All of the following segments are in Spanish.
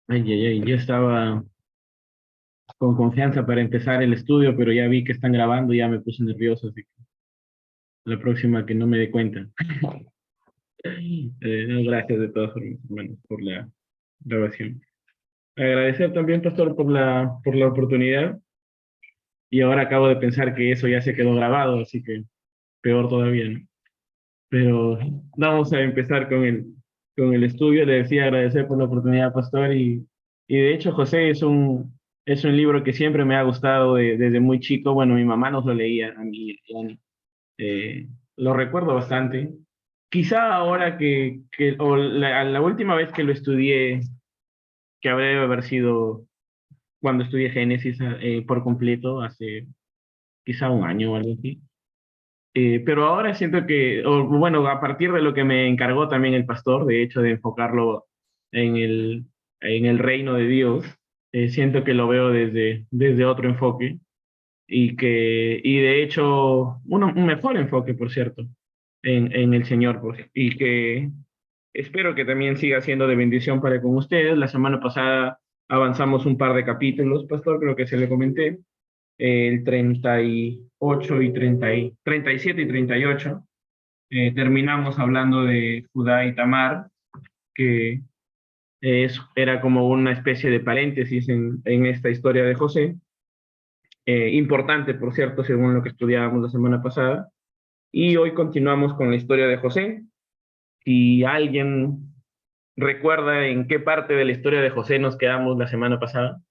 Ay, ay, ay, yo estaba con confianza para empezar el estudio, pero ya vi que están grabando y ya me puse nervioso, así que la próxima que no me dé cuenta. No, gracias de todas formas, hermanos, por la grabación. Agradecer también, Pastor, por la oportunidad. Y ahora acabo de pensar que eso ya se quedó grabado, así que peor todavía, ¿no? Pero vamos a empezar con el estudio. Le decía agradecer por la oportunidad, Pastor. Y de hecho, José es un libro que siempre me ha gustado desde muy chico. Bueno, mi mamá nos lo leía a mí y a Ani. Lo recuerdo bastante. Quizá ahora o la última vez que lo estudié, que debe haber sido cuando estudié Génesis por completo, hace quizá un año o algo así. Pero ahora siento que, o bueno, a partir de lo que me encargó también el pastor, de hecho, de enfocarlo en en el reino de Dios, siento que lo veo desde otro enfoque y de hecho, un mejor enfoque, por cierto, en el Señor, pues, y que espero que también siga siendo de bendición para con ustedes. La semana pasada avanzamos un par de capítulos, pastor, creo que se le comenté el 38 y 37 y 38. Terminamos hablando de Judá y Tamar, que era como una especie de paréntesis en esta historia de José. Importante, por cierto, según lo que estudiábamos la semana pasada. Y hoy continuamos con la historia de José. Si alguien recuerda en qué parte de la historia de José nos quedamos la semana pasada.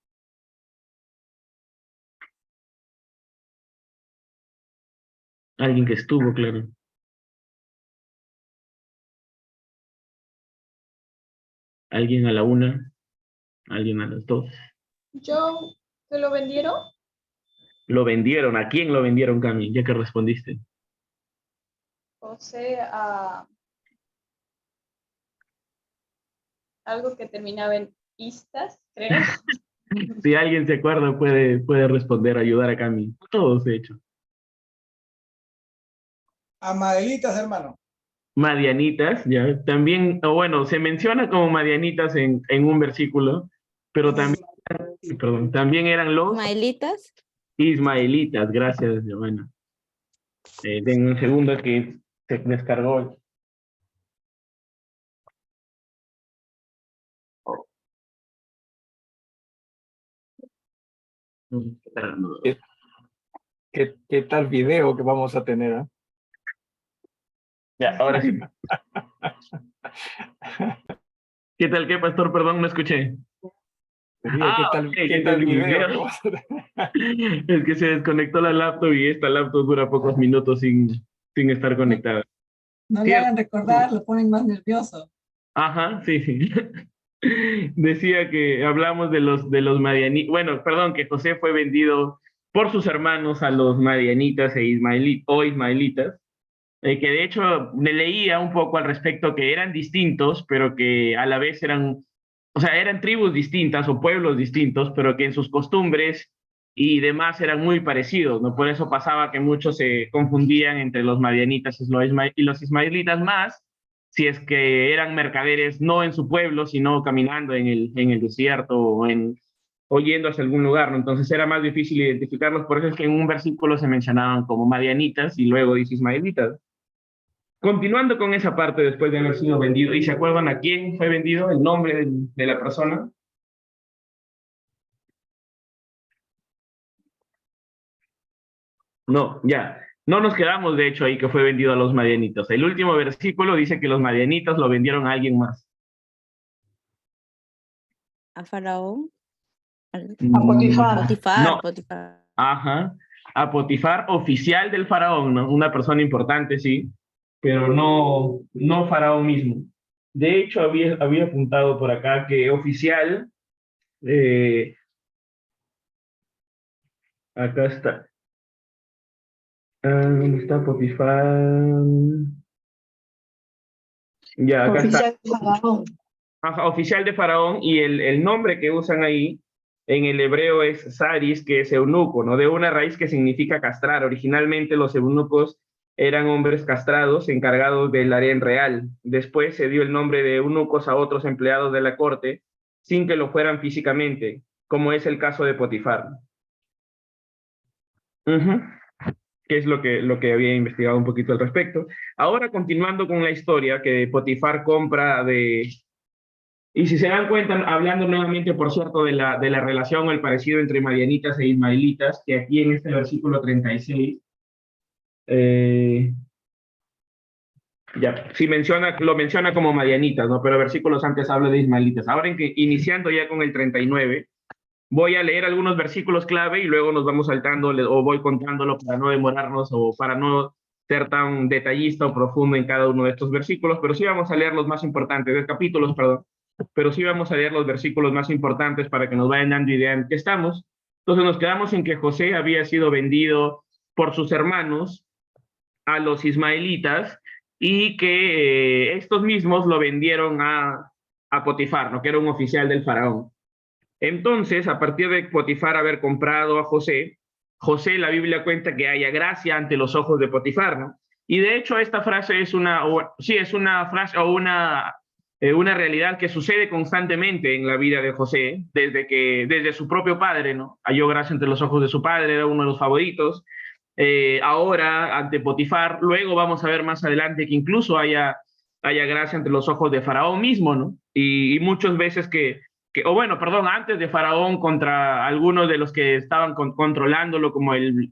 Alguien que estuvo, claro. Alguien a la una, alguien a las dos. Yo, ¿que lo vendieron? Lo vendieron. ¿A quién lo vendieron, Cami? Ya que respondiste. José, algo que terminaba en pistas, creo. Si alguien se acuerda, puede responder, ayudar a Cami. Todos, de hecho. Amadelitas, hermano. Madianitas, ya. También, o bueno, se menciona como Madianitas en un versículo, pero también, perdón, también eran los Ismaelitas. ismaelitas. Gracias, Giovanna. Denme un segundo que se descargó. ¿Qué tal video que vamos a tener? Ya, ahora sí. ¿Qué tal, qué, pastor? Perdón, no escuché. ¿Qué tal video que vamos a tener? Es que se desconectó la laptop y esta laptop dura pocos minutos sin estar conectada. No le hagan recordar, lo ponen más nervioso. Ajá, sí, sí. Decía que hablamos de los madianitas, bueno, perdón, que José fue vendido por sus hermanos a los madianitas o ismaelitas, que de hecho le leía un poco al respecto que eran distintos, pero que a la vez eran, o sea, eran tribus distintas o pueblos distintos, pero que en sus costumbres y demás eran muy parecidos, ¿no? Por eso pasaba que muchos se confundían entre los madianitas y los ismaelitas más, si es que eran mercaderes no en su pueblo, sino caminando en el desierto o yendo hacia algún lugar, ¿no? Entonces era más difícil identificarlos, por eso es que en un versículo se mencionaban como madianitas y luego dice ismaelitas. Continuando con esa parte después de haber sido vendido, ¿y se acuerdan a quién fue vendido? ¿El nombre de la persona? No, ya. No nos quedamos, de hecho, ahí que fue vendido a los madianitas. El último versículo dice que los madianitas lo vendieron a alguien más. A Faraón. A Potifar. Potifar, No. Potifar. Ajá. A Potifar, oficial del faraón, ¿no? Una persona importante, sí, pero no faraón mismo. De hecho, había apuntado por acá que oficial, acá está. ¿Dónde está Potifar? Ya, acá está. Oficial de Faraón. Ajá, oficial de Faraón, y el nombre que usan ahí en el hebreo es Saris, que es eunuco, ¿no? De una raíz que significa castrar. Originalmente los eunucos eran hombres castrados encargados del harén real. Después se dio el nombre de eunucos a otros empleados de la corte, sin que lo fueran físicamente, como es el caso de Potifar. Que es lo que había investigado un poquito al respecto. Ahora, continuando con la historia, que Potifar compra de... Y si se dan cuenta, hablando nuevamente, por cierto, de la relación o el parecido entre madianitas e ismaelitas, que aquí en este versículo 36, ya, sí lo menciona como madianitas, ¿no? Pero versículos antes habla de ismaelitas. Ahora, iniciando ya con el 39, voy a leer algunos versículos clave y luego nos vamos saltando o voy contándolo para no demorarnos o para no ser tan detallista o profundo en cada uno de estos versículos, pero sí vamos a leer los más importantes, de capítulos, perdón, pero sí vamos a leer los versículos más importantes para que nos vayan dando idea en qué estamos. Entonces nos quedamos en que José había sido vendido por sus hermanos a los ismaelitas y que estos mismos lo vendieron a Potifar, ¿no? Que era un oficial del faraón. Entonces, a partir de Potifar haber comprado a José, la Biblia cuenta que haya gracia ante los ojos de Potifar, ¿no? Y de hecho esta frase es una frase o una realidad que sucede constantemente en la vida de José, desde su propio padre, ¿no? Halló gracia ante los ojos de su padre, era uno de los favoritos. Ahora ante Potifar, luego vamos a ver más adelante que incluso haya gracia ante los ojos de Faraón mismo, ¿no? Y muchas veces antes de Faraón contra algunos de los que estaban controlándolo, como el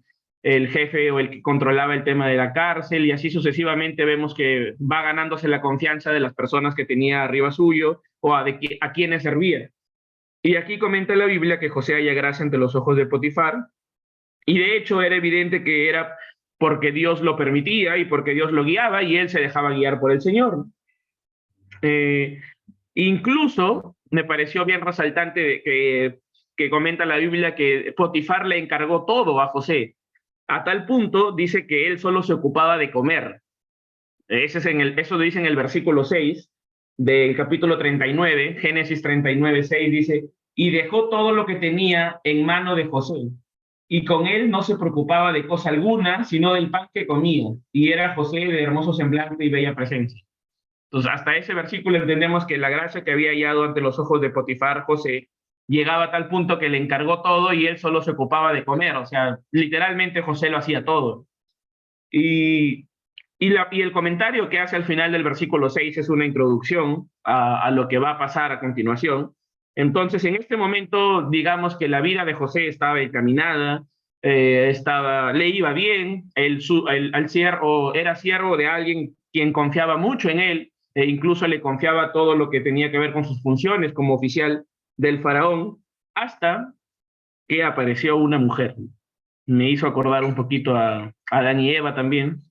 jefe o el que controlaba el tema de la cárcel, y así sucesivamente vemos que va ganándose la confianza de las personas que tenía arriba suyo o a quienes servía. Y aquí comenta la Biblia que José halla gracia ante los ojos de Potifar, y de hecho era evidente que era porque Dios lo permitía y porque Dios lo guiaba y él se dejaba guiar por el Señor. Incluso me pareció bien resaltante que comenta la Biblia que Potifar le encargó todo a José. A tal punto dice que él solo se ocupaba de comer. Eso dice en el versículo 6 del capítulo 39, Génesis 39, 6, dice, y dejó todo lo que tenía en mano de José, y con él no se preocupaba de cosa alguna, sino del pan que comía, y era José de hermoso semblante y bella presencia. Entonces, hasta ese versículo entendemos que la gracia que había hallado ante los ojos de Potifar, José, llegaba a tal punto que le encargó todo y él solo se ocupaba de comer. O sea, literalmente José lo hacía todo. Y el comentario que hace al final del versículo 6 es una introducción a lo que va a pasar a continuación. Entonces, en este momento, digamos que la vida de José estaba encaminada, le iba bien, era siervo de alguien quien confiaba mucho en él, e incluso le confiaba todo lo que tenía que ver con sus funciones como oficial del faraón, hasta que apareció una mujer. Me hizo acordar un poquito a Adán y Eva también,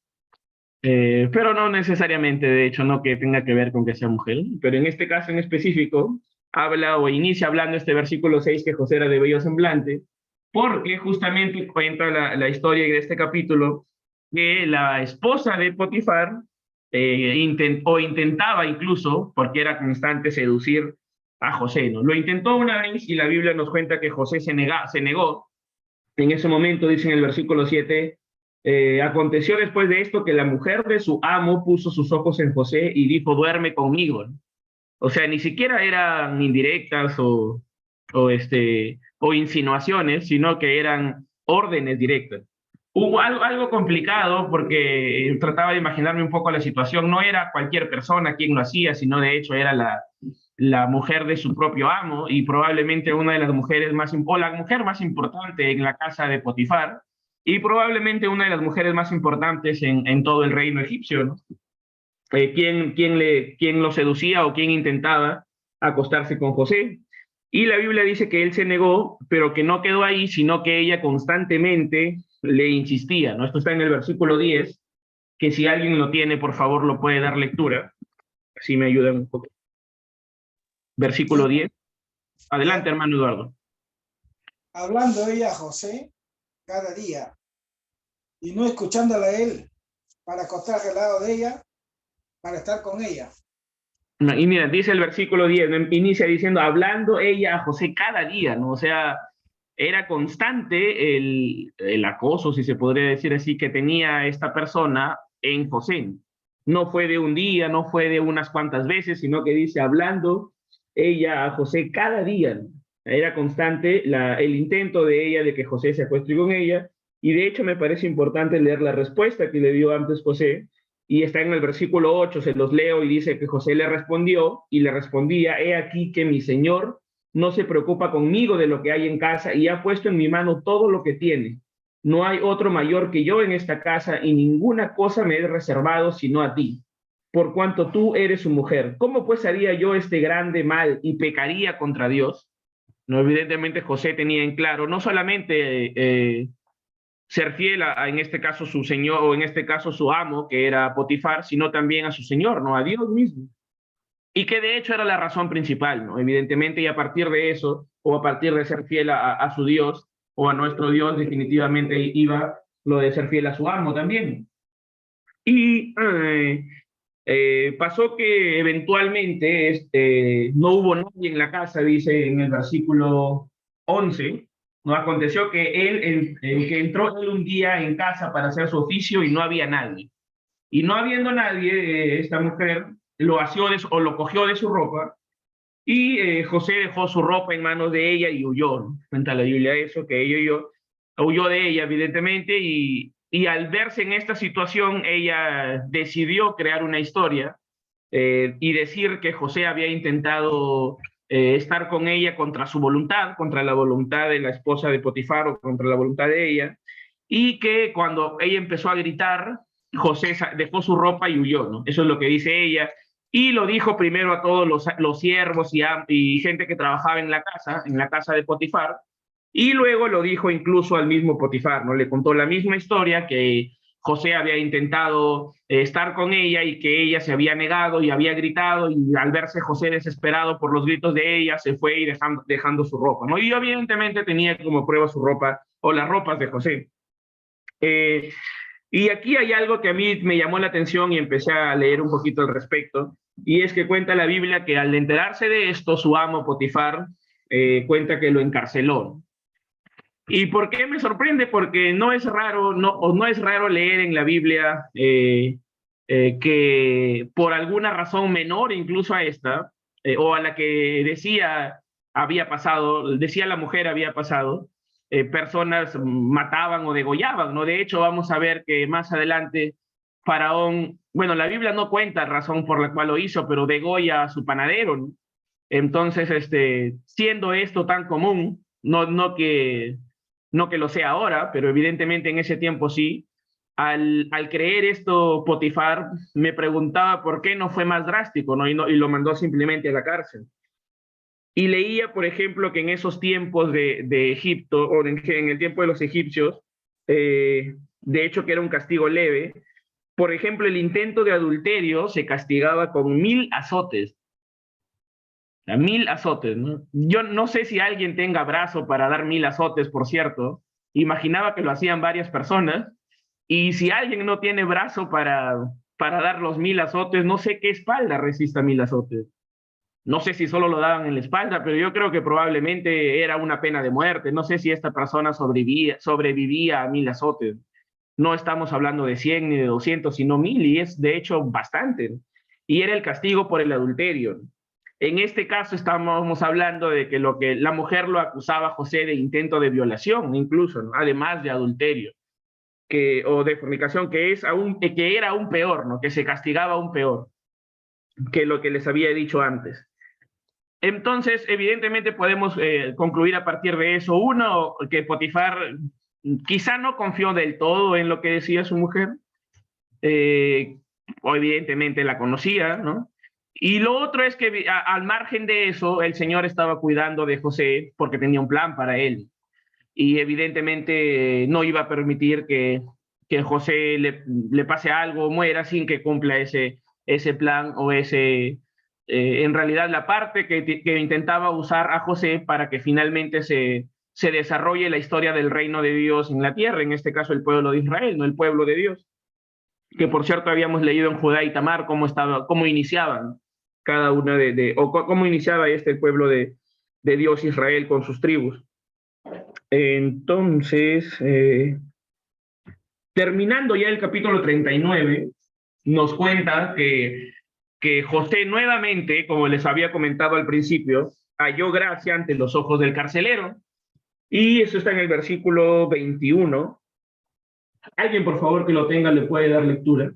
pero no necesariamente, de hecho, no que tenga que ver con que sea mujer, pero en este caso en específico, habla o inicia hablando este versículo 6 que José era de bello semblante, porque justamente cuenta la historia de este capítulo que la esposa de Potifar intentaba incluso, porque era constante, seducir a José, ¿no? Lo intentó una vez y la Biblia nos cuenta que José se negó. En ese momento, dice en el versículo 7, aconteció después de esto que la mujer de su amo puso sus ojos en José y dijo, duerme conmigo, ¿no? O sea, ni siquiera eran indirectas o insinuaciones, sino que eran órdenes directas. Hubo algo complicado porque trataba de imaginarme un poco la situación. No era cualquier persona quien lo hacía, sino de hecho era la mujer de su propio amo y probablemente una de las mujeres o la mujer más importante en la casa de Potifar y probablemente una de las mujeres más importantes en todo el reino egipcio, ¿no? ¿Quién lo seducía o quién intentaba acostarse con José? Y la Biblia dice que él se negó, pero que no quedó ahí, sino que ella constantemente le insistía, ¿no? Esto está en el versículo 10, que si alguien lo tiene, por favor, lo puede dar lectura. Así me ayudan un poco. Versículo 10. Adelante, hermano Eduardo. Hablando ella a José cada día y no escuchándola a él para acostarse al lado de ella, para estar con ella. Y mira, dice el versículo 10, inicia diciendo, hablando ella a José cada día, ¿no? O sea, era constante el acoso, si se podría decir así, que tenía esta persona en José. No fue de un día, no fue de unas cuantas veces, sino que dice hablando ella a José cada día. Era constante el intento de ella de que José se acueste con ella, y de hecho me parece importante leer la respuesta que le dio antes José, y está en el versículo 8, se los leo, y dice que José le respondió, y le respondía: he aquí que mi señor no se preocupa conmigo de lo que hay en casa, y ha puesto en mi mano todo lo que tiene. No hay otro mayor que yo en esta casa, y ninguna cosa me he reservado sino a ti, por cuanto tú eres su mujer. ¿Cómo pues haría yo este grande mal y pecaría contra Dios? No, evidentemente José tenía en claro no solamente ser fiel en este caso su señor, o en este caso su amo, que era Potifar, sino también a su señor, ¿no? A Dios mismo. Y que de hecho era la razón principal, ¿no? Evidentemente, y a partir de eso, o a partir de ser fiel a su Dios, o a nuestro Dios, definitivamente iba lo de ser fiel a su amo también. Y pasó que eventualmente no hubo nadie en la casa, dice en el versículo 11, ¿no? Aconteció que que entró él un día en casa para hacer su oficio y no había nadie. Y no habiendo nadie, esta mujer lo asió o lo cogió de su ropa, y José dejó su ropa en manos de ella y huyó, ¿no? Cuenta la Biblia eso, que ella huyó de ella, evidentemente, y al verse en esta situación, ella decidió crear una historia y decir que José había intentado estar con ella contra su voluntad, contra la voluntad de la esposa de Potifar, o contra la voluntad de ella, y que cuando ella empezó a gritar, José dejó su ropa y huyó, ¿no? Eso es lo que dice ella, y lo dijo primero a todos los siervos y gente que trabajaba en la casa de Potifar, y luego lo dijo incluso al mismo Potifar, ¿no? Le contó la misma historia, que José había intentado estar con ella y que ella se había negado y había gritado, y al verse José desesperado por los gritos de ella, se fue y dejando su ropa, ¿no? Y evidentemente tenía como prueba su ropa, o las ropas de José. Y aquí hay algo que a mí me llamó la atención y empecé a leer un poquito al respecto, y es que cuenta la Biblia que al enterarse de esto, su amo Potifar cuenta que lo encarceló. ¿Y por qué me sorprende? Porque no es raro, no es raro leer en la Biblia que por alguna razón menor incluso a esta, o a la que decía la mujer había pasado, personas mataban o degollaban, ¿no? De hecho, vamos a ver que más adelante Faraón, bueno, la Biblia no cuenta razón por la cual lo hizo, pero degolla a su panadero, ¿no? Entonces, siendo esto tan común, no que lo sea ahora, pero evidentemente en ese tiempo sí, al creer esto Potifar, me preguntaba por qué no fue más drástico, ¿no? Y lo mandó simplemente a la cárcel. Y leía, por ejemplo, que en esos tiempos de Egipto, o en el tiempo de los egipcios, de hecho que era un castigo leve. Por ejemplo, el intento de adulterio se castigaba con 1000 azotes. 1000 azotes, ¿no? Yo no sé si alguien tenga brazo para dar 1000 azotes, por cierto. Imaginaba que lo hacían varias personas. Y si alguien no tiene brazo para dar los 1000 azotes, no sé qué espalda resista 1000 azotes. No sé si solo lo daban en la espalda, pero yo creo que probablemente era una pena de muerte. No sé si esta persona sobrevivía a 1000 azotes. No estamos hablando de 100 ni de 200, sino 1000, y es de hecho bastante. Y era el castigo por el adulterio. En este caso estábamos hablando de que la mujer lo acusaba a José de intento de violación, incluso, ¿no? Además de adulterio, o de fornicación, que era aún peor, ¿no? Que se castigaba aún peor que lo que les había dicho antes. Entonces, evidentemente podemos concluir a partir de eso. Uno, que Potifar quizá no confió del todo en lo que decía su mujer, o evidentemente la conocía, ¿no? Y lo otro es que al margen de eso, el Señor estaba cuidando de José porque tenía un plan para él. Y evidentemente no iba a permitir que José le pase algo o muera sin que cumpla ese plan, o en realidad la parte que intentaba usar a José para que finalmente se desarrolle la historia del reino de Dios en la tierra, en este caso el pueblo de Israel, no el pueblo de Dios. Que por cierto habíamos leído en Judá y Tamar cómo iniciaban cada una o cómo iniciaba el pueblo de Dios Israel con sus tribus. Entonces, terminando ya el capítulo 39, nos cuenta que José nuevamente, como les había comentado al principio, halló gracia ante los ojos del carcelero. Y eso está en el versículo 21. Alguien, por favor, que lo tenga, le puede dar lectura.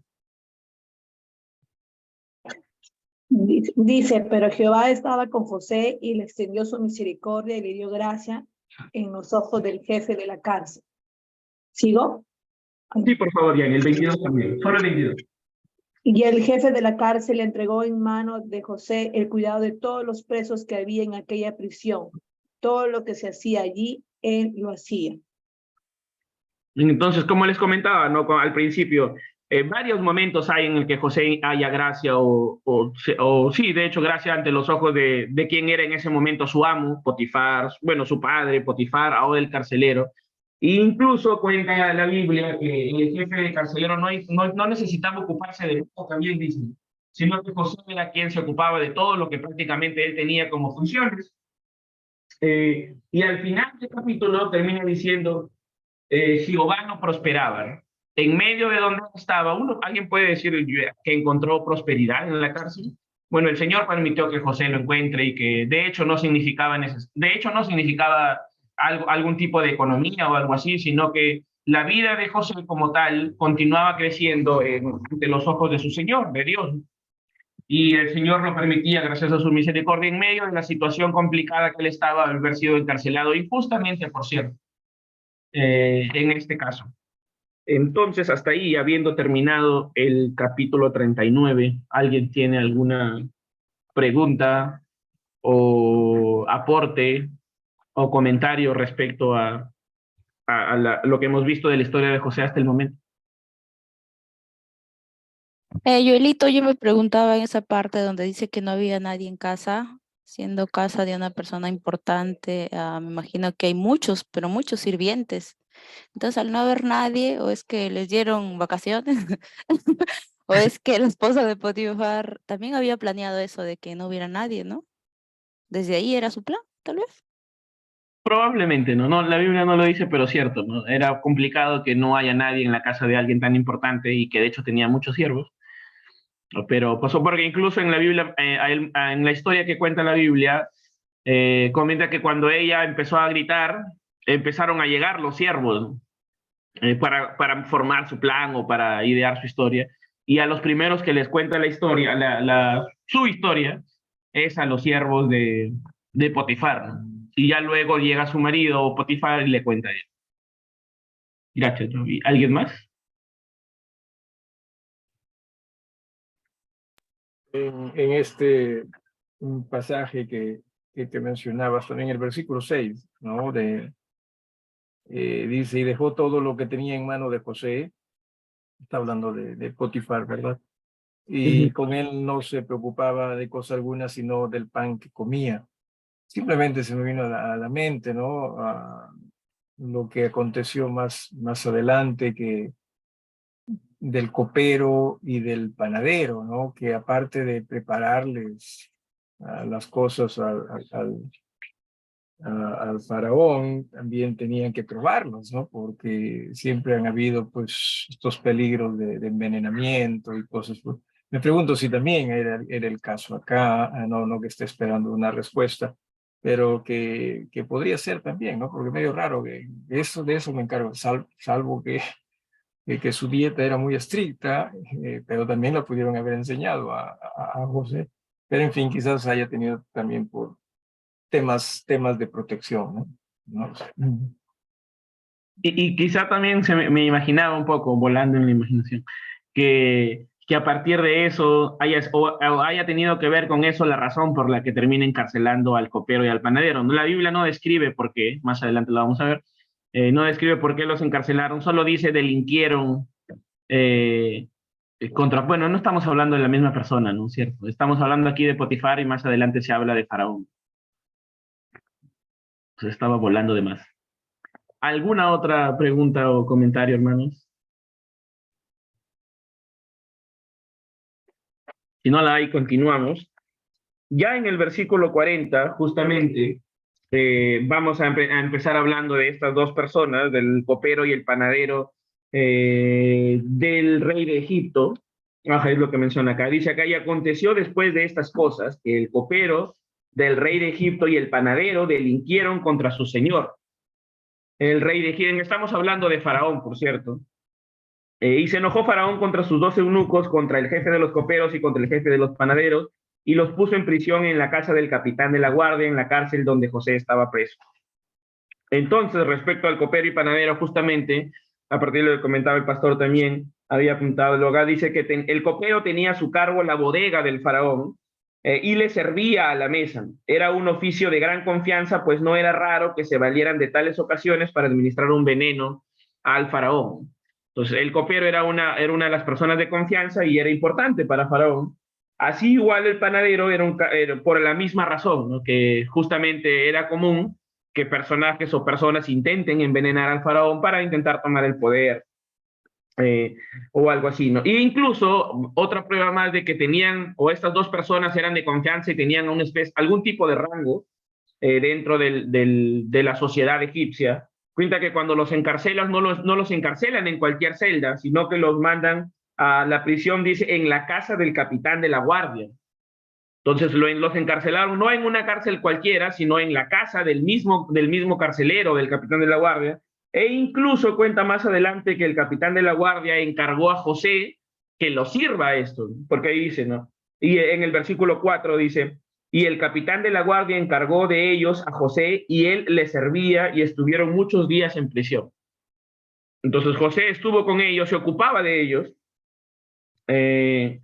Dice, pero Jehová estaba con José y le extendió su misericordia y le dio gracia en los ojos del jefe de la cárcel. ¿Sigo? Sí, por favor, Yanni, el 22 también. Solo el 22. Y el jefe de la cárcel entregó en manos de José el cuidado de todos los presos que había en aquella prisión. Todo lo que se hacía allí, él lo hacía. Entonces, como les comentaba, ¿no? Al principio, varios momentos hay en el que José haya gracia o sí, de hecho, gracia ante los ojos de quien era en ese momento su amo, Potifar, bueno, su padre, Potifar, ahora el carcelero. E incluso cuenta la Biblia que el jefe del carcelero no necesitaba ocuparse de lo que también dice, sino que José era quien se ocupaba de todo lo que prácticamente él tenía como funciones. Y al final del capítulo termina diciendo, Jehová no prosperaba, ¿no? En medio de donde estaba, alguien puede decir que encontró prosperidad en la cárcel. Bueno, el Señor permitió que José lo encuentre y que de hecho no significaba, algún tipo de economía o algo así, sino que la vida de José como tal continuaba creciendo ante los ojos de su Señor, de Dios. Y el Señor lo permitía gracias a su misericordia en medio de la situación complicada que él estaba al haber sido encarcelado injustamente, por cierto, en este caso. Entonces, hasta ahí, habiendo terminado el capítulo 39, ¿alguien tiene alguna pregunta o aporte o comentario respecto a lo que hemos visto de la historia de José hasta el momento? Joelito, yo me preguntaba en esa parte donde dice que no había nadie en casa, siendo casa de una persona importante, me imagino que hay muchos, pero muchos sirvientes. Entonces, al no haber nadie, o es que les dieron vacaciones, o es que la esposa de Potifar también había planeado eso de que no hubiera nadie, ¿no? Desde ahí era su plan, tal vez. Probablemente, ¿no? No, la Biblia no lo dice, pero cierto, ¿no? Era complicado que no haya nadie en la casa de alguien tan importante y que de hecho tenía muchos siervos. Pero pasó porque incluso en la Biblia, en la historia que cuenta la Biblia, comenta que cuando ella empezó a gritar, empezaron a llegar los siervos, ¿no? Para formar su plan o para idear su historia. Y a los primeros que les cuenta la historia, su historia, es a los siervos de Potifar, ¿no? Y ya luego llega su marido Potifar y le cuenta a él. Gracias, Jovi. ¿Alguien más? En este un pasaje que mencionabas también, el versículo 6, ¿no? Dice, y dejó todo lo que tenía en mano de José, está hablando de Potifar, ¿verdad? Y con él no se preocupaba de cosa alguna, sino del pan que comía. Simplemente se me vino a la mente, ¿no? Lo que aconteció más adelante, que del copero y del panadero, ¿no? Que aparte de prepararles las cosas al faraón, también tenían que probarlos, ¿no? Porque siempre han habido, pues, estos peligros de envenenamiento y cosas. Pues. Me pregunto si también era el caso acá, no que esté esperando una respuesta, pero que podría ser también, ¿no? Porque es medio raro que de eso me encargo, salvo que su dieta era muy estricta, pero también la pudieron haber enseñado a José. Pero en fin, quizás haya tenido también por temas de protección, ¿no? No lo sé. Y quizá también me imaginaba un poco, volando en la imaginación, que a partir de eso o haya tenido que ver con eso la razón por la que termina encarcelando al copero y al panadero. La Biblia no describe por qué, más adelante lo vamos a ver, no describe por qué los encarcelaron, solo dice delinquieron eh, bueno, no estamos hablando de la misma persona, ¿no es cierto? Estamos hablando aquí de Potifar y más adelante se habla de Faraón. Entonces estaba volando de más. ¿Alguna otra pregunta o comentario, hermanos? Si no la hay, continuamos. Ya en el versículo 40, justamente, Vamos a empezar hablando de estas dos personas, del copero y el panadero del rey de Egipto. Ajá, es lo que menciona acá. Dice acá, y aconteció después de estas cosas que el copero del rey de Egipto y el panadero delinquieron contra su señor. El rey de Egipto, estamos hablando de Faraón, por cierto. Y se enojó Faraón contra sus 12 eunucos, contra el jefe de los coperos y contra el jefe de los panaderos, y los puso en prisión en la casa del capitán de la guardia, en la cárcel donde José estaba preso. Entonces, respecto al copero y panadero, justamente, a partir de lo que comentaba el pastor también, había apuntado, luego dice que el copero tenía a su cargo la bodega del faraón y le servía a la mesa. Era un oficio de gran confianza, pues no era raro que se valieran de tales ocasiones para administrar un veneno al faraón. Entonces, el copero era una de las personas de confianza y era importante para faraón. Así igual el panadero era por la misma razón, ¿no? Que justamente era común que personajes o personas intenten envenenar al faraón para intentar tomar el poder o algo así, ¿no? E incluso otra prueba más de que tenían, o estas dos personas eran de confianza y tenían algún tipo de rango dentro de la sociedad egipcia. Cuenta que cuando los encarcelan, no los encarcelan en cualquier celda, sino que los mandan a la prisión, dice, en la casa del capitán de la guardia. Entonces los encarcelaron no en una cárcel cualquiera, sino en la casa del mismo carcelero, del capitán de la guardia, e incluso cuenta más adelante que el capitán de la guardia encargó a José que lo sirva esto, porque ahí dice, ¿no? Y en el versículo 4 dice, y el capitán de la guardia encargó de ellos a José y él le servía y estuvieron muchos días en prisión. Entonces José estuvo con ellos, se ocupaba de ellos en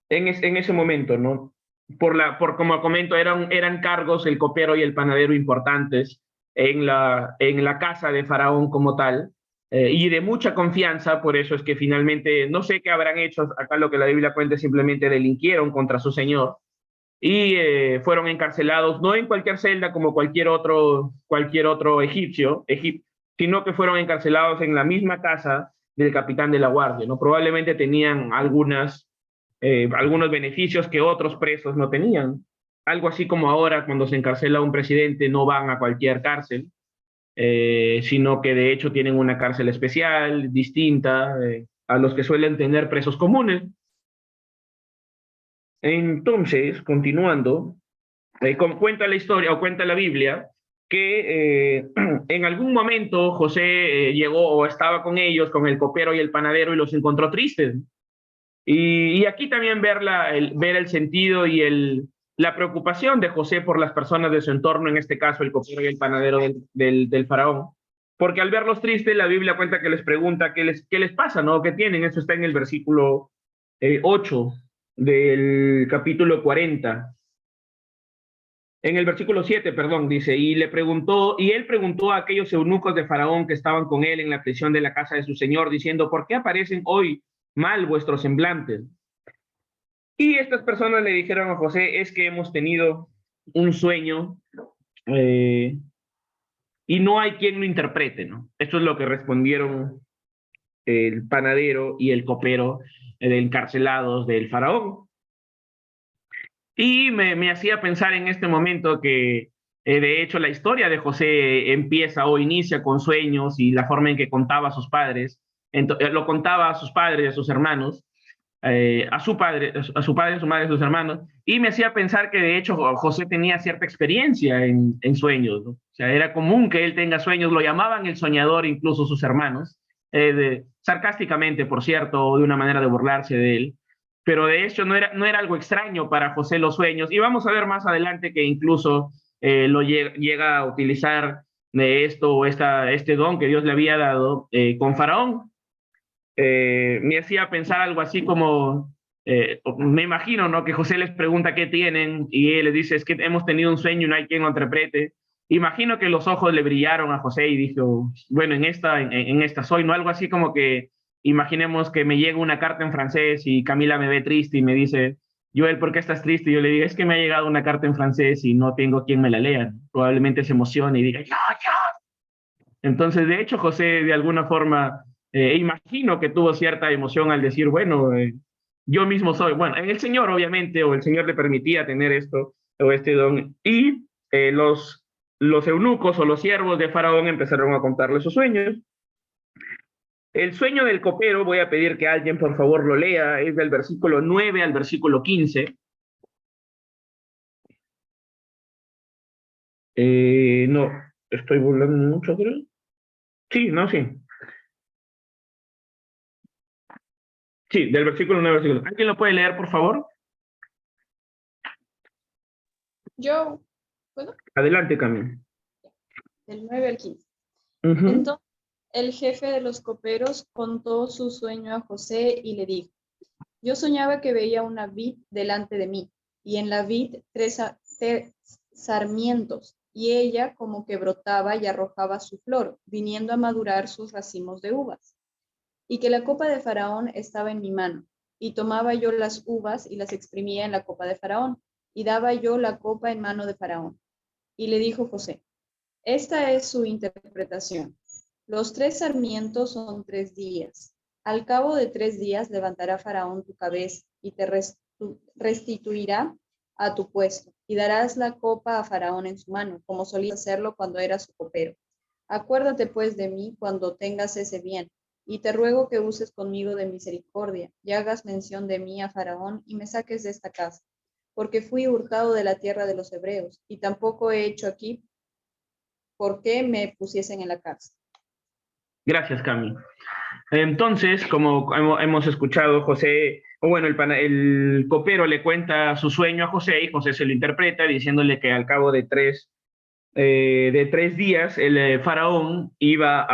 ese momento, ¿no? Por como comento, eran cargos el copero y el panadero importantes en la casa de Faraón como tal, y de mucha confianza. Por eso es que finalmente, no sé qué habrán hecho, acá lo que la Biblia cuenta, simplemente delinquieron contra su señor y fueron encarcelados, no en cualquier celda como cualquier otro egipcio, sino que fueron encarcelados en la misma casa del capitán de la guardia, ¿no? Probablemente tenían algunos beneficios que otros presos no tenían. Algo así como ahora cuando se encarcela a un presidente no van a cualquier cárcel, sino que de hecho tienen una cárcel especial, distinta a los que suelen tener presos comunes. Entonces, continuando, cuenta la historia o cuenta la Biblia que en algún momento José llegó o estaba con ellos, con el copero y el panadero, y los encontró tristes. Y aquí también ver el sentido y la preocupación de José por las personas de su entorno, en este caso el copero y el panadero del faraón, porque al verlos tristes, la Biblia cuenta que les pregunta qué les pasa, ¿no? ¿Qué tienen? Eso está en el versículo 8 del capítulo 40. En el versículo 7, perdón, dice, y él preguntó a aquellos eunucos de Faraón que estaban con él en la prisión de la casa de su señor, diciendo, ¿por qué aparecen hoy mal vuestros semblantes? Y estas personas le dijeron a José, es que hemos tenido un sueño y no hay quien lo interprete, ¿no? Esto es lo que respondieron el panadero y el copero encarcelados del faraón. Y me hacía pensar en este momento que, de hecho, la historia de José empieza o inicia con sueños y la forma en que contaba a sus padres, lo contaba a sus padres, a sus hermanos, a su padre, a su madre, a sus hermanos, y me hacía pensar que, de hecho, José tenía cierta experiencia en sueños, ¿no? O sea, era común que él tenga sueños, lo llamaban el soñador incluso sus hermanos, sarcásticamente, por cierto, o de una manera de burlarse de él. Pero de hecho no era algo extraño para José los sueños, y vamos a ver más adelante que incluso lo llega a utilizar de esto o este don que Dios le había dado con Faraón. Me hacía pensar algo así como, me imagino, ¿no? Que José les pregunta qué tienen y él les dice, es que hemos tenido un sueño y no hay quien lo interprete. Imagino que los ojos le brillaron a José y dijo, bueno, en esta soy, ¿no? Algo así como que imaginemos que me llega una carta en francés y Camila me ve triste y me dice, Joel, ¿por qué estás triste? Y yo le digo, es que me ha llegado una carta en francés y no tengo quien me la lea. Probablemente se emocione y diga, yo. Entonces, de hecho, José, de alguna forma, imagino que tuvo cierta emoción al decir, bueno, yo mismo soy, bueno, en el Señor, obviamente, o el Señor le permitía tener esto o este don. Y los los eunucos o los siervos de Faraón empezaron a contarle sus sueños. El sueño del copero, voy a pedir que alguien por favor lo lea, es del versículo 9 al versículo 15. No, estoy burlando mucho, creo. Sí, no, sí. Sí, del versículo 9 al versículo. ¿Alguien lo puede leer, por favor? Yo, ¿puedo? Adelante, Camilo. Del 9 al 15. Ujú. Entonces el jefe de los coperos contó su sueño a José y le dijo: yo soñaba que veía una vid delante de mí, y en la vid tres sarmientos, y ella como que brotaba y arrojaba su flor, viniendo a madurar sus racimos de uvas. Y que la copa de Faraón estaba en mi mano, y tomaba yo las uvas y las exprimía en la copa de Faraón, y daba yo la copa en mano de Faraón. Y le dijo José: esta es su interpretación. Los 3 sarmientos son 3 días. Al cabo de 3 días levantará Faraón tu cabeza y te restituirá a tu puesto, y darás la copa a Faraón en su mano, como solías hacerlo cuando eras su copero. Acuérdate pues de mí cuando tengas ese bien, y te ruego que uses conmigo de misericordia, y hagas mención de mí a Faraón, y me saques de esta casa, porque fui hurtado de la tierra de los hebreos, y tampoco he hecho aquí por qué me pusiesen en la cárcel. Gracias, Cami. Entonces, como hemos escuchado, José, o bueno, el copero le cuenta su sueño a José y José se lo interpreta diciéndole que al cabo de tres días el faraón iba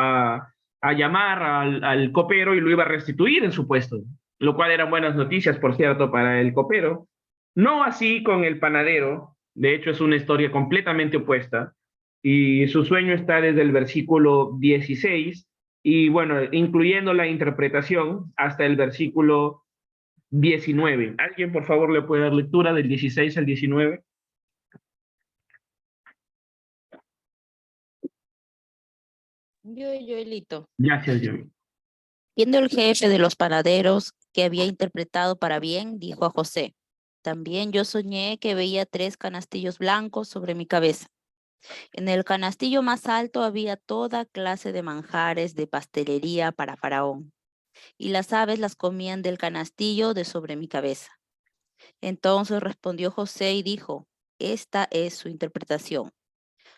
a llamar al copero y lo iba a restituir en su puesto, lo cual eran buenas noticias, por cierto, para el copero. No así con el panadero, de hecho es una historia completamente opuesta, y su sueño está desde el versículo 16 y bueno, incluyendo la interpretación hasta el versículo 19. ¿Alguien, por favor, le puede dar lectura del 16 al 19? Yoelito. Gracias, Joey. Viendo el jefe de los panaderos que había interpretado para bien, dijo a José: también yo soñé que veía 3 canastillos blancos sobre mi cabeza. En el canastillo más alto había toda clase de manjares de pastelería para Faraón, y las aves las comían del canastillo de sobre mi cabeza. Entonces respondió José y dijo: esta es su interpretación.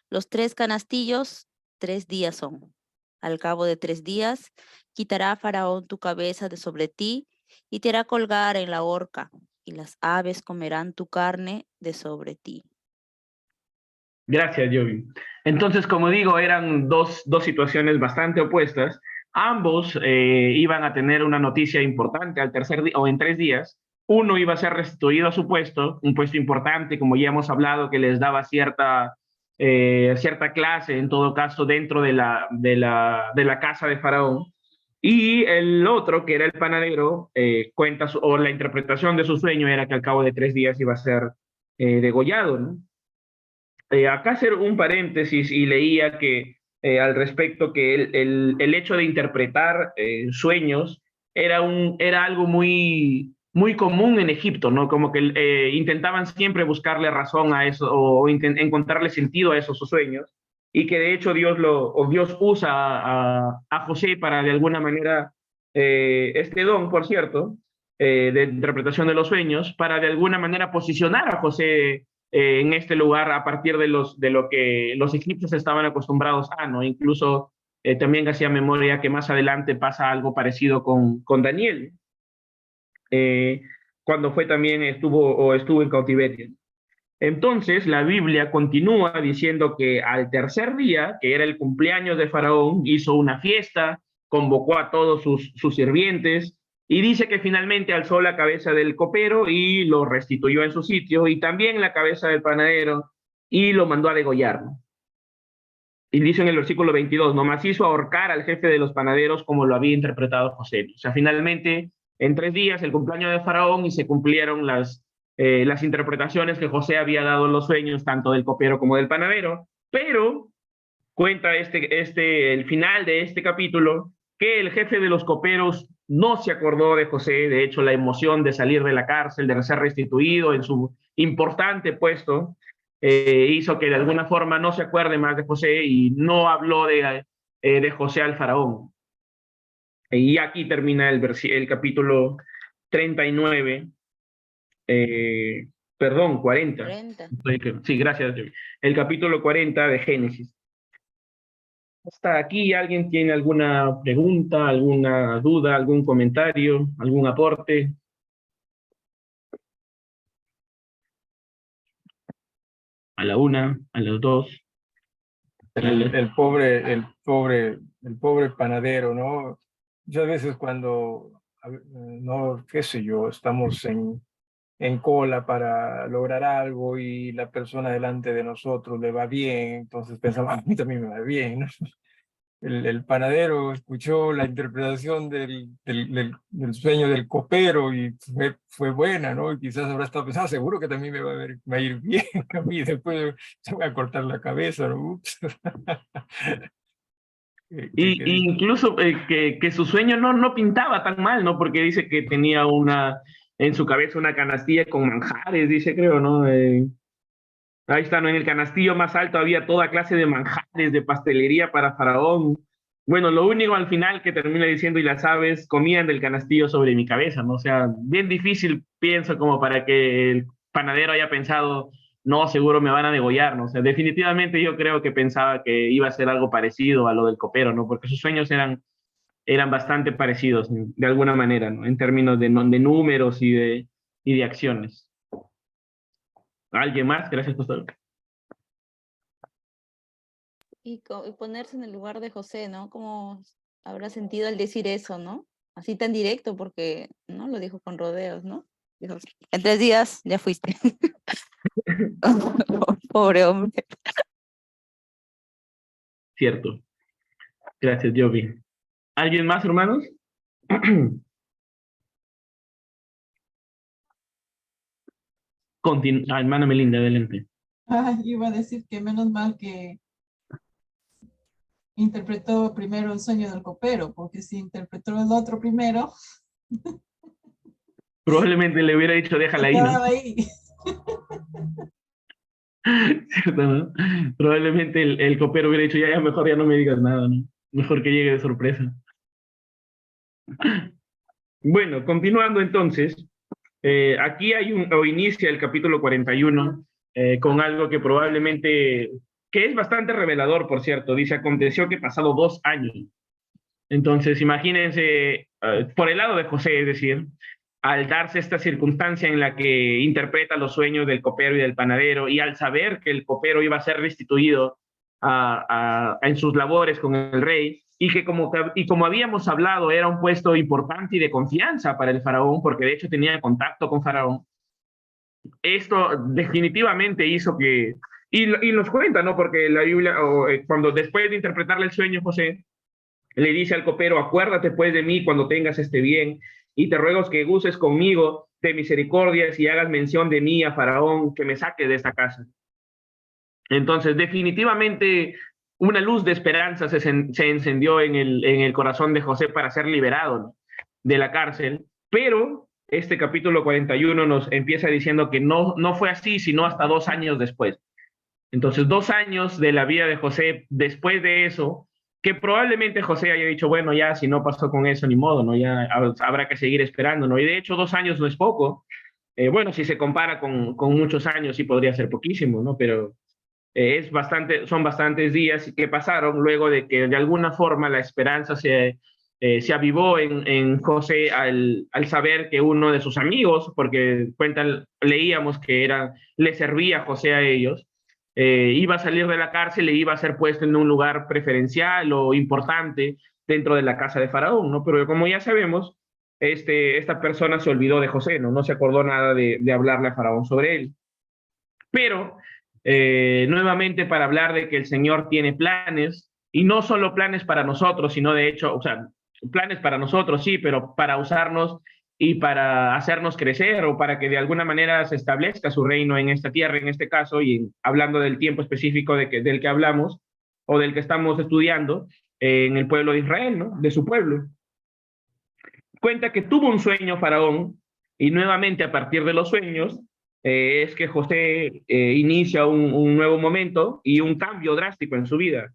Los 3 canastillos, 3 días son. Al cabo de 3 días, quitará Faraón tu cabeza de sobre ti y te hará colgar en la horca, y las aves comerán tu carne de sobre ti. Gracias, Joey. Entonces, como digo, eran dos situaciones bastante opuestas. Ambos iban a tener una noticia importante al tercer día o en 3 días. Uno iba a ser restituido a su puesto, un puesto importante, como ya hemos hablado, que les daba cierta clase, en todo caso, dentro de la casa de Faraón. Y el otro, que era el panadero, o la interpretación de su sueño era que al cabo de 3 días iba a ser degollado, ¿no? Acá hacer un paréntesis y leía que al respecto que el hecho de interpretar sueños era algo muy común en Egipto, ¿no? Como que intentaban siempre buscarle razón a eso o encontrarle sentido a esos sueños y que de hecho Dios usa a José para de alguna manera este don, por cierto, de interpretación de los sueños, para de alguna manera posicionar a José en este lugar a partir de lo que los egipcios estaban acostumbrados a, ¿no? Incluso también hacía memoria que más adelante pasa algo parecido con Daniel, eh, cuando estuvo en cautiverio. Entonces, la Biblia continúa diciendo que al tercer día, que era el cumpleaños de Faraón, hizo una fiesta, convocó a todos sus sirvientes y dice que finalmente alzó la cabeza del copero y lo restituyó en su sitio y también la cabeza del panadero y lo mandó a degollar. Y dice en el versículo 22, nomás hizo ahorcar al jefe de los panaderos como lo había interpretado José. O sea, finalmente, en 3 días, el cumpleaños de Faraón y se cumplieron las interpretaciones que José había dado en los sueños, tanto del copero como del panadero, pero cuenta el final de este capítulo, que el jefe de los coperos no se acordó de José, de hecho la emoción de salir de la cárcel, de ser restituido en su importante puesto, hizo que de alguna forma no se acuerde más de José y no habló de José al faraón. Y aquí termina el capítulo 39, perdón, 40. 40. Sí, gracias. El capítulo 40 de Génesis. Hasta aquí, ¿alguien tiene alguna pregunta, alguna duda, algún comentario, algún aporte? A la una, a las dos. El pobre panadero, ¿no? Muchas veces cuando, no, qué sé yo, estamos en cola para lograr algo y la persona delante de nosotros le va bien, entonces pensamos, a mí también me va bien, ¿no? El panadero escuchó la interpretación del sueño del copero y fue buena, ¿no? Y quizás habrá estado pensando, seguro que también me va a ir bien a mí, después se va a cortar la cabeza, ¿no? Ups. Y incluso que su sueño no pintaba tan mal, ¿no? Porque dice que tenía en su cabeza una canastilla con manjares, dice, creo, ¿no? Ahí está, ¿no? En el canastillo más alto había toda clase de manjares, de pastelería para Faraón. Bueno, lo único al final que termina diciendo, y las aves comían del canastillo sobre mi cabeza, ¿no? O sea, bien difícil, pienso, como para que el panadero haya pensado, no, seguro me van a degollar, ¿no? O sea, definitivamente yo creo que pensaba que iba a ser algo parecido a lo del copero, ¿no? Porque sus sueños eran bastante parecidos, ¿no? De alguna manera, ¿no? En términos de números y de acciones. ¿Alguien más? Gracias, pastor. Y ponerse en el lugar de José, ¿no? ¿Cómo habrá sentido al decir eso, ¿no? Así tan directo, porque no lo dijo con rodeos, ¿no? Dijo, en 3 días ya fuiste. Pobre hombre. Cierto. Gracias, Jovi. ¿Alguien más, hermanos? Hermana Melinda, adelante. Iba a decir que menos mal que interpretó primero el sueño del copero, porque si interpretó el otro primero, Probablemente le hubiera dicho, se déjala ahí, ¿no? quedaba ahí. ¿Cierto, no? Probablemente el copero hubiera dicho, ya, mejor ya no me digas nada, ¿no? Mejor que llegue de sorpresa. Bueno, continuando entonces, aquí o inicia el capítulo 41 con algo que probablemente, que es bastante revelador, por cierto. Dice, aconteció que pasado 2 años. Entonces, imagínense, por el lado de José, es decir, al darse esta circunstancia en la que interpreta los sueños del copero y del panadero, y al saber que el copero iba a ser restituido en sus labores con el rey, y que como habíamos hablado, era un puesto importante y de confianza para el faraón, porque de hecho tenía contacto con faraón, esto definitivamente hizo que, y nos cuenta, ¿no? Porque la Biblia, cuando después de interpretarle el sueño, José le dice al copero, acuérdate pues de mí cuando tengas este bien, y te ruego que uses conmigo de misericordias y hagas mención de mí a Faraón, que me saque de esta casa. Entonces, definitivamente, una luz de esperanza se encendió en el corazón de José para ser liberado, ¿no?, de la cárcel, pero este capítulo 41 nos empieza diciendo que no fue así, sino hasta 2 años después. Entonces, 2 años de la vida de José después de eso, que probablemente José haya dicho, bueno, ya si no pasó con eso, ni modo, ¿no? Ya habrá que seguir esperando, ¿no? Y de hecho 2 años no es poco. Bueno, si se compara con muchos años, sí podría ser poquísimo, ¿no? Pero son bastantes días que pasaron luego de que de alguna forma la esperanza se avivó en José al saber que uno de sus amigos, porque leíamos que le servía José a ellos, iba a salir de la cárcel e iba a ser puesto en un lugar preferencial o importante dentro de la casa de Faraón, ¿no? Pero como ya sabemos, esta persona se olvidó de José, ¿no? No se acordó nada de hablarle a Faraón sobre él. Pero, nuevamente, para hablar de que el Señor tiene planes, y no solo planes para nosotros, sino de hecho, o sea, planes para nosotros, sí, pero para usarnos y para hacernos crecer o para que de alguna manera se establezca su reino en esta tierra, en este caso, y hablando del tiempo específico del que hablamos o del que estamos estudiando, en el pueblo de Israel, ¿no? De su pueblo. Cuenta que tuvo un sueño Faraón y nuevamente a partir de los sueños es que José inicia un nuevo momento y un cambio drástico en su vida.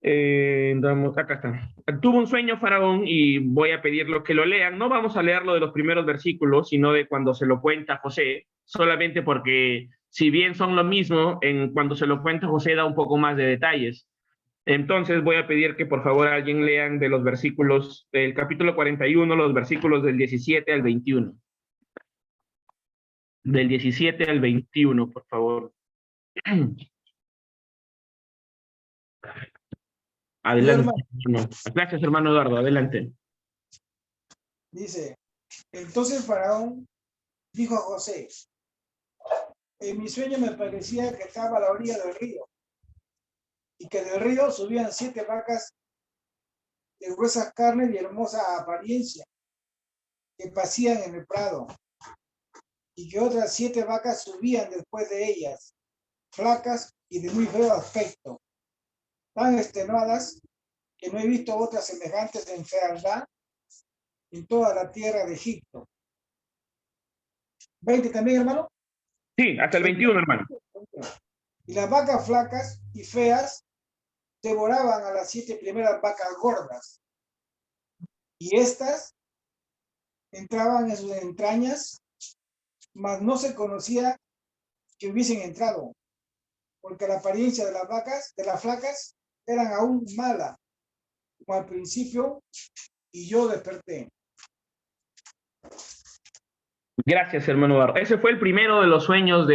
Acá está. Tuvo un sueño Faraón y voy a pedirlo que lo lean. No vamos a leerlo de los primeros versículos, sino de cuando se lo cuenta José, solamente porque si bien son lo mismo, cuando se lo cuenta José da un poco más de detalles. Entonces voy a pedir que por favor alguien lean de los versículos del capítulo 41, los versículos del 17 al 21. Del 17 al 21, por favor. Adelante. Gracias, hermano Eduardo. Adelante. Dice, entonces Faraón dijo a José, en mi sueño me parecía que estaba a la orilla del río y que del río subían 7 vacas de gruesas carnes y hermosa apariencia que pasían en el prado y que otras 7 vacas subían después de ellas, flacas y de muy feo aspecto, tan extenuadas que no he visto otras semejantes en fealdad en toda la tierra de Egipto. 20 también, hermano. Sí, hasta el 21, hermano. Y las vacas flacas y feas devoraban a las 7 primeras vacas gordas. Y estas entraban en sus entrañas, mas no se conocía que hubiesen entrado, porque la apariencia de las vacas, de las flacas, eran aún mala, como al principio, y yo desperté. Gracias, hermano Eduardo. Ese fue el primero de los sueños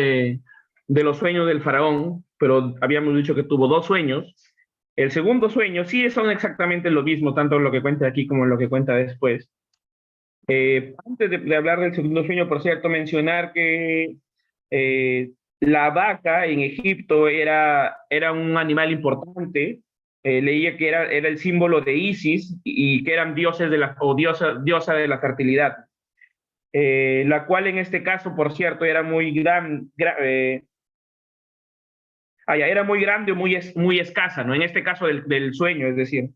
los sueños del faraón, pero habíamos dicho que tuvo 2 sueños. El segundo sueño sí son exactamente lo mismo, tanto en lo que cuenta aquí como en lo que cuenta después. Antes de hablar del segundo sueño, por cierto, mencionar que la vaca en Egipto era un animal importante. Leía que era el símbolo de Isis y que eran dioses diosa de la fertilidad. La cual en este caso, por cierto, era muy era muy grande o muy escasa, ¿no? En este caso del sueño, es decir.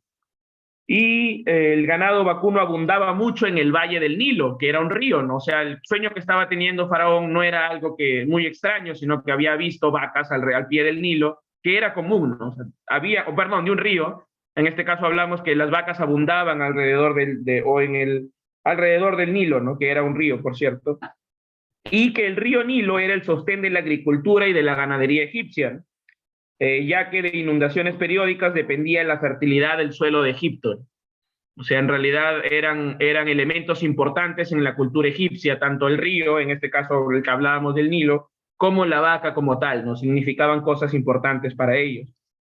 Y el ganado vacuno abundaba mucho en el valle del Nilo, que era un río, ¿no? O sea, el sueño que estaba teniendo Faraón no era algo muy extraño, sino que había visto vacas al pie del Nilo, que era común, ¿no? O sea, de un río. En este caso hablamos que las vacas abundaban alrededor alrededor del Nilo, ¿no? Que era un río, por cierto. Y que el río Nilo era el sostén de la agricultura y de la ganadería egipcia, ya que de inundaciones periódicas dependía la fertilidad del suelo de Egipto. O sea, en realidad eran elementos importantes en la cultura egipcia, tanto el río, en este caso el que hablábamos del Nilo, como la vaca como tal, ¿no? Significaban cosas importantes para ellos.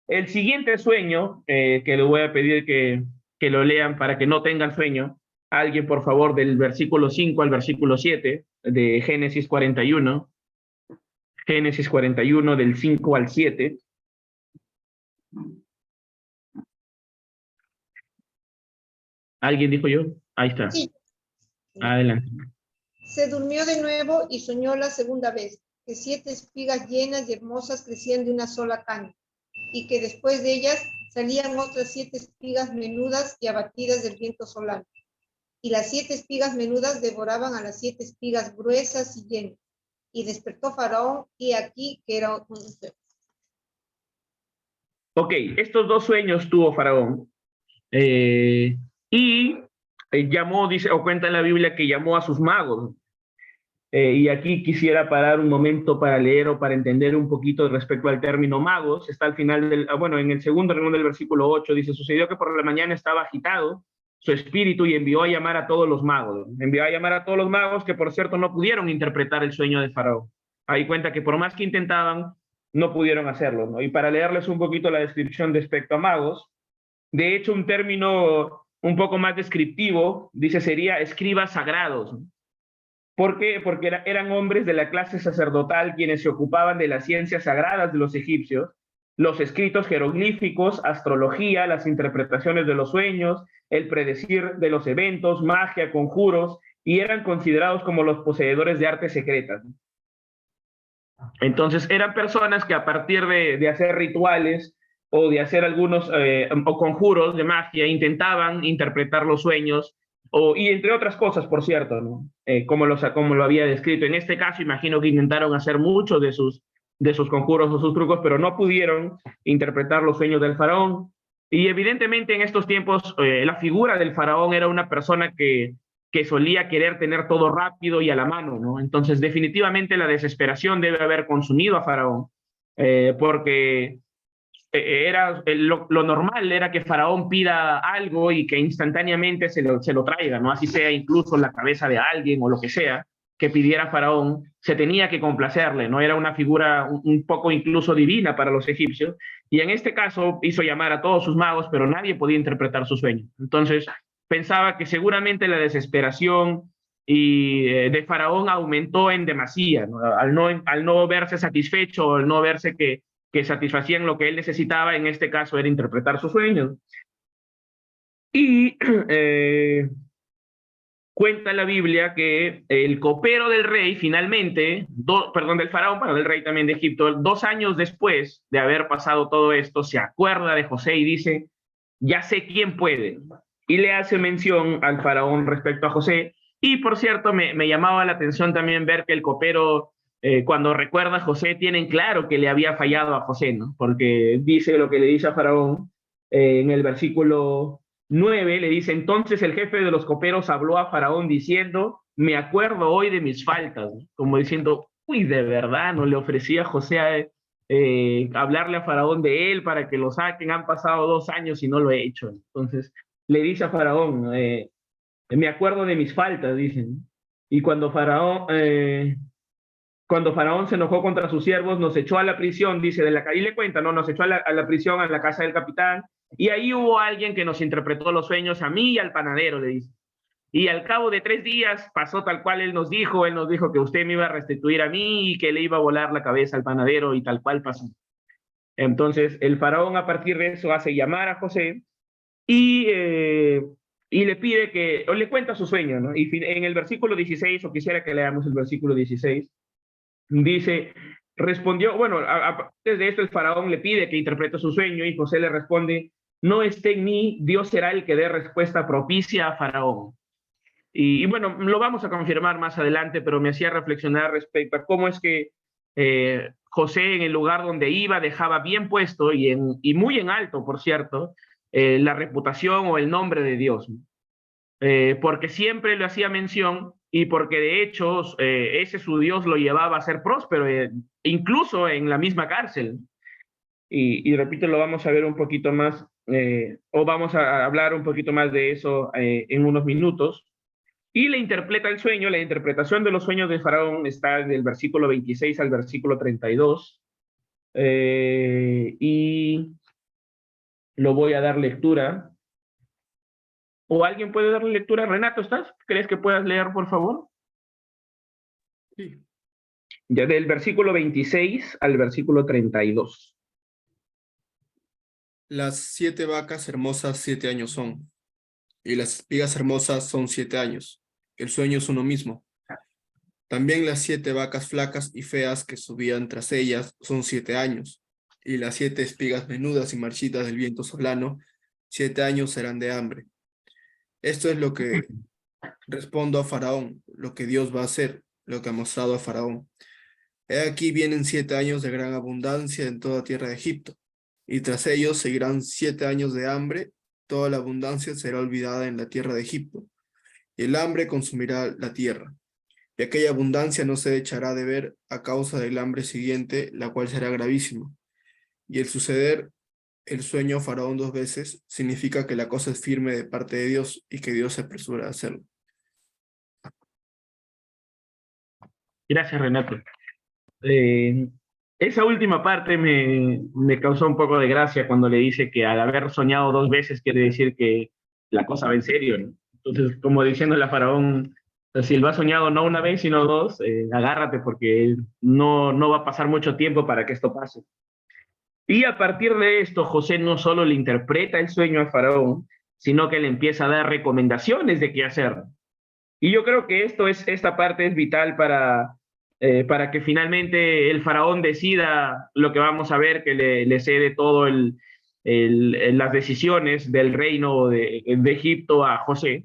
El siguiente sueño, que le voy a pedir que lo lean para que no tengan sueño, alguien por favor, del versículo 5 al versículo 7 de Génesis 41. Génesis 41 del 5 al 7. ¿Alguien dijo yo? Ahí está. Sí. Adelante. Se durmió de nuevo y soñó la segunda vez, que 7 espigas llenas y hermosas crecían de una sola caña, y que después de ellas salían otras 7 espigas menudas y abatidas del viento solano. Y las 7 espigas menudas devoraban a las 7 espigas gruesas y llenas. Y despertó Faraón, y aquí que era un sueño. Ok, estos 2 sueños tuvo Faraón. Y llamó, dice, o cuenta en la Biblia que llamó a sus magos. Y aquí quisiera parar un momento para leer o para entender un poquito respecto al término magos. Está al final en el segundo renglón del versículo 8, dice, sucedió que por la mañana estaba agitado su espíritu y envió a llamar a todos los magos. Envió a llamar a todos los magos que, por cierto, no pudieron interpretar el sueño de Faraón. Ahí cuenta que por más que intentaban, no pudieron hacerlo, ¿no? Y para leerles un poquito la descripción respecto a magos, de hecho, un término un poco más descriptivo, dice, sería escribas sagrados, ¿no? ¿Por qué? Porque eran hombres de la clase sacerdotal quienes se ocupaban de las ciencias sagradas de los egipcios, los escritos jeroglíficos, astrología, las interpretaciones de los sueños, el predecir de los eventos, magia, conjuros, y eran considerados como los poseedores de artes secretas. Entonces eran personas que a partir de hacer rituales o de hacer algunos o conjuros de magia intentaban interpretar los sueños Y entre otras cosas, por cierto, ¿no? Como lo había descrito. En este caso, imagino que intentaron hacer muchos de sus conjuros o sus trucos, pero no pudieron interpretar los sueños del faraón. Y evidentemente en estos tiempos la figura del faraón era una persona que solía querer tener todo rápido y a la mano, ¿no? Entonces definitivamente la desesperación debe haber consumido a faraón, porque lo normal era que Faraón pida algo y que instantáneamente se lo traiga, ¿no? Así sea incluso la cabeza de alguien o lo que sea que pidiera Faraón, se tenía que complacerle, ¿no? Era una figura un poco incluso divina para los egipcios, y en este caso hizo llamar a todos sus magos, pero nadie podía interpretar su sueño. Entonces pensaba que seguramente la desesperación de Faraón aumentó en demasía, ¿no? Al no verse satisfecho, al no verse que satisfacían lo que él necesitaba, en este caso era interpretar sus sueños. Y cuenta la Biblia que el copero del rey finalmente, del faraón, pero del rey también de Egipto, 2 años después de haber pasado todo esto, se acuerda de José y dice, ya sé quién puede. Y le hace mención al faraón respecto a José. Y por cierto, me llamaba la atención también ver que el copero, cuando recuerda a José, tienen claro que le había fallado a José, ¿no? Porque dice lo que le dice a Faraón en el versículo 9, le dice, entonces el jefe de los coperos habló a Faraón diciendo, me acuerdo hoy de mis faltas, ¿no? Como diciendo, uy, de verdad, ¿no? Le ofrecía a José hablarle a Faraón de él para que lo saquen, han pasado 2 años y no lo he hecho. Entonces le dice a Faraón, me acuerdo de mis faltas, dicen. Y cuando Faraón se enojó contra sus siervos, nos echó a la prisión, dice, y le cuenta, ¿no? Nos echó a la prisión, a la casa del capitán, y ahí hubo alguien que nos interpretó los sueños, a mí y al panadero, le dice. Y al cabo de 3 días pasó tal cual él nos dijo que usted me iba a restituir a mí y que le iba a volar la cabeza al panadero, y tal cual pasó. Entonces el faraón a partir de eso hace llamar a José y le pide o le cuenta su sueño, ¿no? Y en el versículo 16, o quisiera que leamos el versículo 16, dice, respondió, bueno, desde esto el faraón le pide que interprete su sueño y José le responde, no esté en mí, Dios será el que dé respuesta propicia a faraón. Y bueno, lo vamos a confirmar más adelante, pero me hacía reflexionar respecto a cómo es que José en el lugar donde iba dejaba bien puesto y muy en alto, por cierto, la reputación o el nombre de Dios, porque siempre le hacía mención y porque de hecho ese su Dios lo llevaba a ser próspero, incluso en la misma cárcel. Y repito, lo vamos a ver un poquito más, o vamos a hablar un poquito más de eso en unos minutos. Y le interpreta el sueño, la interpretación de los sueños de Faraón está del versículo 26 al versículo 32. Y lo voy a dar lectura. ¿O alguien puede darle lectura? Renato, ¿estás? ¿Crees que puedas leer, por favor? Sí. Ya del versículo 26 al versículo 32. Las 7 vacas hermosas 7 años son, y las espigas hermosas son 7 años. El sueño es uno mismo. También las 7 vacas flacas y feas que subían tras ellas son 7 años, y las 7 espigas menudas y marchitas del viento solano, 7 años serán de hambre. Esto es lo que respondo a Faraón, lo que Dios va a hacer, lo que ha mostrado a Faraón. He aquí vienen 7 años de gran abundancia en toda tierra de Egipto, y tras ellos seguirán 7 años de hambre, toda la abundancia será olvidada en la tierra de Egipto, y el hambre consumirá la tierra, y aquella abundancia no se echará de ver a causa del hambre siguiente, la cual será gravísima. Y el suceder el sueño a Faraón 2 veces significa que la cosa es firme de parte de Dios y que Dios se apresura a hacerlo. Gracias, Renato. Esa última parte me causó un poco de gracia cuando le dice que al haber soñado 2 veces quiere decir que la cosa va en serio, ¿no? Entonces, como diciéndole a Faraón, si lo ha soñado no 1 vez, sino 2, agárrate porque no va a pasar mucho tiempo para que esto pase. Y a partir de esto, José no solo le interpreta el sueño a Faraón, sino que le empieza a dar recomendaciones de qué hacer. Y yo creo que esta parte es vital para que finalmente el faraón decida lo que vamos a ver, que le cede todo las decisiones del reino de Egipto a José.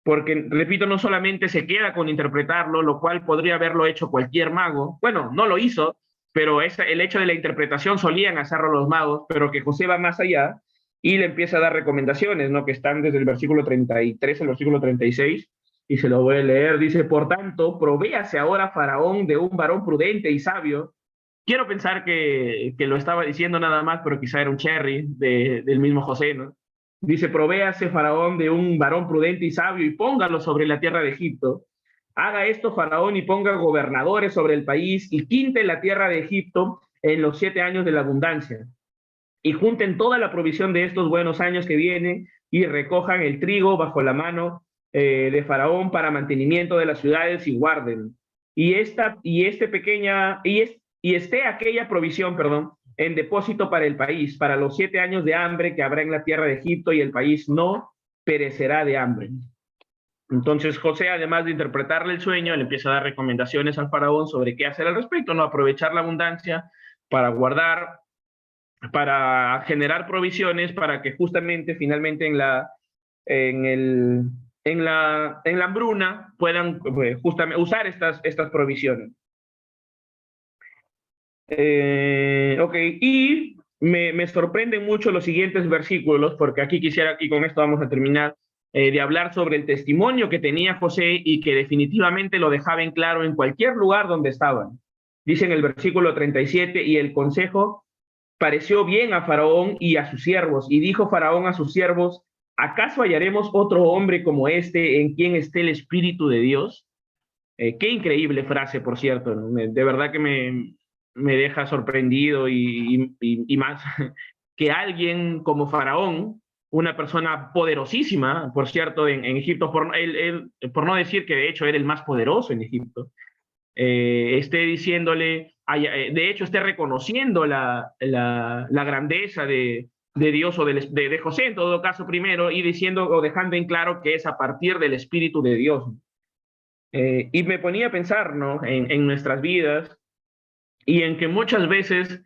porque, repito, no solamente se queda con interpretarlo, lo cual podría haberlo hecho cualquier mago. Bueno, no lo hizo, pero el hecho de la interpretación solían hacerlo los magos, pero que José va más allá y le empieza a dar recomendaciones, ¿no? Que están desde el versículo 33 al versículo 36, y se lo voy a leer. Dice: por tanto, provéase ahora Faraón de un varón prudente y sabio. Quiero pensar que lo estaba diciendo nada más, pero quizá era un cherry del mismo José, ¿no? Dice: provéase Faraón de un varón prudente y sabio y póngalo sobre la tierra de Egipto. Haga esto Faraón y ponga gobernadores sobre el país y quinte la tierra de Egipto en los 7 años de la abundancia. Y junten toda la provisión de estos buenos años que vienen y recojan el trigo bajo la mano de Faraón para mantenimiento de las ciudades y guarden. Y esté aquella provisión, perdón, en depósito para el país, para los 7 años de hambre que habrá en la tierra de Egipto, y el país no perecerá de hambre. Entonces José, además de interpretarle el sueño, le empieza a dar recomendaciones al faraón sobre qué hacer al respecto, ¿no? Aprovechar la abundancia para guardar, para generar provisiones, para que justamente finalmente en la hambruna puedan justamente usar estas provisiones. Ok, y me sorprenden mucho los siguientes versículos, porque aquí quisiera, y con esto vamos a terminar, de hablar sobre el testimonio que tenía José y que definitivamente lo dejaba en claro en cualquier lugar donde estaban. Dice en el versículo 37: y el consejo pareció bien a Faraón y a sus siervos, y dijo Faraón a sus siervos: ¿acaso hallaremos otro hombre como este en quien esté el Espíritu de Dios? Qué increíble frase, por cierto, ¿no? De verdad que me deja sorprendido y más que alguien como Faraón, una persona poderosísima, por cierto, en Egipto, por no decir que de hecho era el más poderoso en Egipto, esté diciéndole, de hecho esté reconociendo la grandeza de Dios, o de José en todo caso primero, y diciendo o dejando en claro que es a partir del Espíritu de Dios. Y me ponía a pensar, ¿no? en nuestras vidas, y en que muchas veces,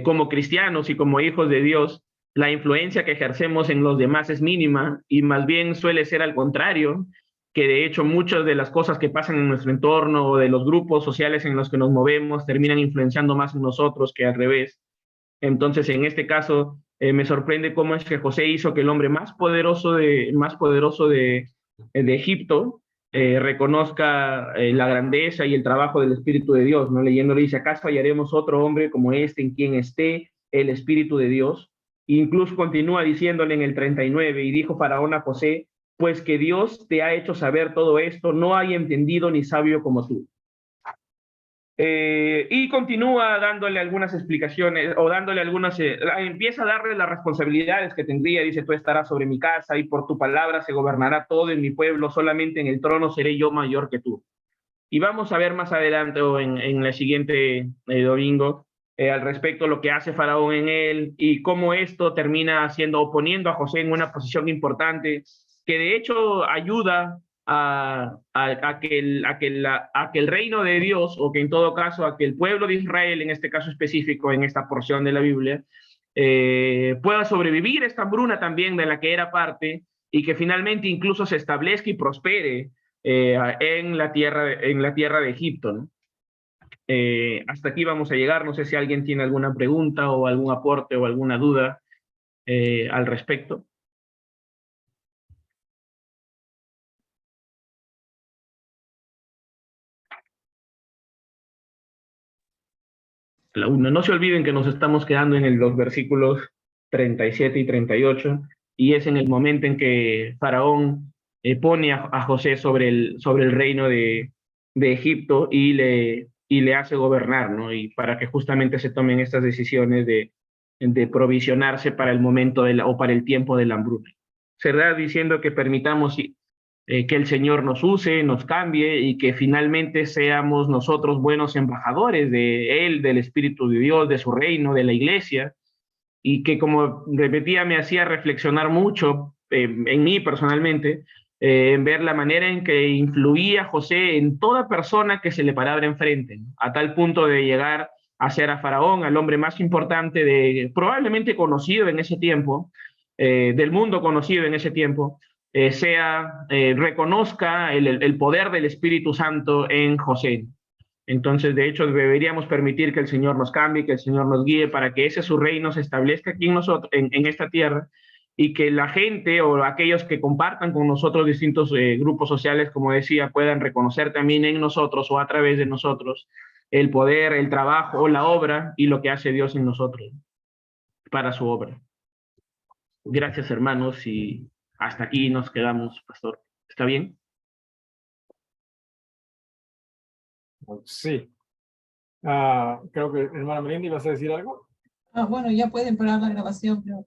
como cristianos y como hijos de Dios, la influencia que ejercemos en los demás es mínima, y más bien suele ser al contrario, que de hecho muchas de las cosas que pasan en nuestro entorno o de los grupos sociales en los que nos movemos terminan influenciando más en nosotros que al revés. Entonces, en este caso, me sorprende cómo es que José hizo que el hombre más poderoso de Egipto reconozca la grandeza y el trabajo del Espíritu de Dios, ¿no? Leyéndole dice: ¿acaso hallaremos otro hombre como este en quien esté el Espíritu de Dios? Incluso continúa diciéndole en el 39: y dijo Faraón a José: pues que Dios te ha hecho saber todo esto, no hay entendido ni sabio como tú. Y continúa dándole algunas explicaciones, o dándole algunas, empieza a darle las responsabilidades que tendría. Dice: tú estarás sobre mi casa y por tu palabra se gobernará todo en mi pueblo, solamente en el trono seré yo mayor que tú. Y vamos a ver más adelante o en el siguiente domingo al respecto lo que hace Faraón en él y cómo esto termina poniendo a José en una posición importante que de hecho ayuda a que el reino de Dios, o que en todo caso a que el pueblo de Israel, en este caso específico, en esta porción de la Biblia, pueda sobrevivir esta hambruna también de la que era parte, y que finalmente incluso se establezca y prospere en la tierra de Egipto, ¿no? Hasta aquí vamos a llegar. No sé si alguien tiene alguna pregunta o algún aporte o alguna duda al respecto. No se olviden que nos estamos quedando en los versículos 37 y 38, y es en el momento en que Faraón pone a José sobre el reino de Egipto y le hace gobernar, ¿no? Y para que justamente se tomen estas decisiones de provisionarse para el momento o para el tiempo de la hambruna. Cerrar diciendo que permitamos que el Señor nos use, nos cambie, y que finalmente seamos nosotros buenos embajadores de Él, del Espíritu de Dios, de su reino, de la iglesia, y que, como repetía, me hacía reflexionar mucho en mí personalmente, en ver la manera en que influía José en toda persona que se le paraba enfrente, ¿no? A tal punto de llegar a ser a Faraón, al hombre más importante probablemente conocido en ese tiempo, del mundo conocido en ese tiempo, reconozca el poder del Espíritu Santo en José. Entonces, de hecho, deberíamos permitir que el Señor nos cambie, que el Señor nos guíe para que ese su reino se establezca aquí en nosotros, en esta tierra, y que la gente o aquellos que compartan con nosotros distintos grupos sociales, como decía, puedan reconocer también en nosotros o a través de nosotros el poder, el trabajo, la obra y lo que hace Dios en nosotros para su obra. Gracias, hermanos, y hasta aquí nos quedamos, pastor. ¿Está bien? Sí. Creo que, hermana Melinda, ¿ibas a decir algo? Bueno, ya pueden parar la grabación, creo.